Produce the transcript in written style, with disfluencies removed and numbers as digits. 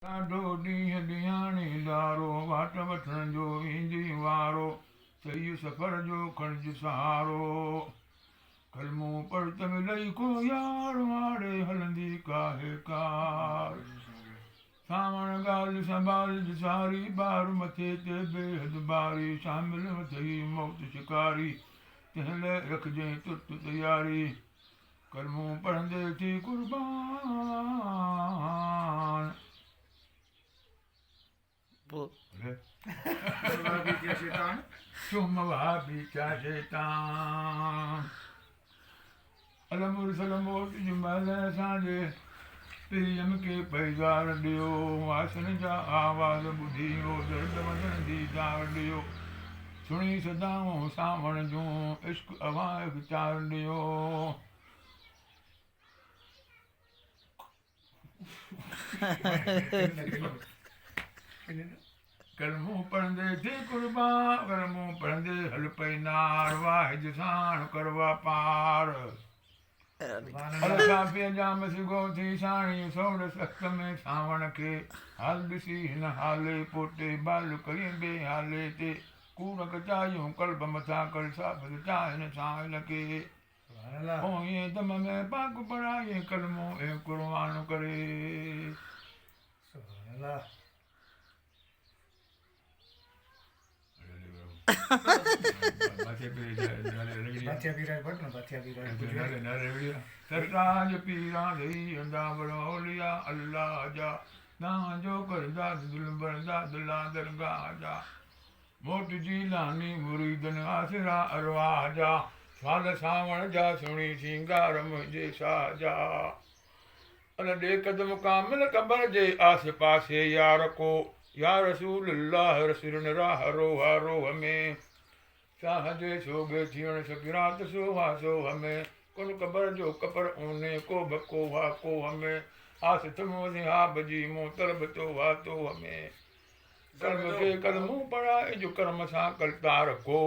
ॾाढो ॾींहुं ॾियाणीदारो वाट वठण जो ईंदी वारो सही सफ़र जो खणिज सहारो कलमो पढ़ त मिलई को यार वाड़े हलंदी काहे कार सावण ॻाल्हि संभाल सारी ॿार मथे ते बेहद बारी शामिल वथई मौत शिकारी तंहिं लाइ रखजांइ तुर्त तयारी कलमो पढ़ंदे थी कुर्बान चुम भाभी क्या शैतान अलमुर सलमोट जुमल असांजे प्रियम खे पैगार ॾियो वासन जा आवाज़ ॿुधी हो दर्द वञण दीदार ॾियो सुणी सदाऊं सावण जूं इश्क अवां विचार ॾियो कलमो पढ़ंदे थी कुर्बान कलमो पढ़ंदे हल पई नार वाहिद साण करवा पार अलसाफ़ीअ जा मसिगो थी साणी सोड़ सख़्त में सावण खे हाल ॾिसी हिन हाले पोटे बाल करी ॿिए हाले ते कूड़ कचायूं कल्ब मथां कर साबित चाहिन साहिल खे पोइ दम में पाक पढ़ाए कलमो ऐं कुर्बान करे सरताज पीरा दई अंदावर औलिया अल्लाह जा तव्हांजो करदा दिल भरदा दिला दरगाह जा मोट जी लानी मुरीदन आसरा अरवाह जा साल सावण जा सुणी सिंगार मुंहिंजे साह जा अन ॾे कदम कामिल क़बर जे आसे पासे यार को या रसूल अल्लाह रसूल राह रोहा रोह में साह जे सोगे थियण सकिरात सोहा सोह में कुन क़बर जो कपर ऊने को बको हा कोह में आस थमो निहाब जी मूं तलब तो हा तोह में कर्म के कदमूं पढ़ाए जो कर्म सां करतार को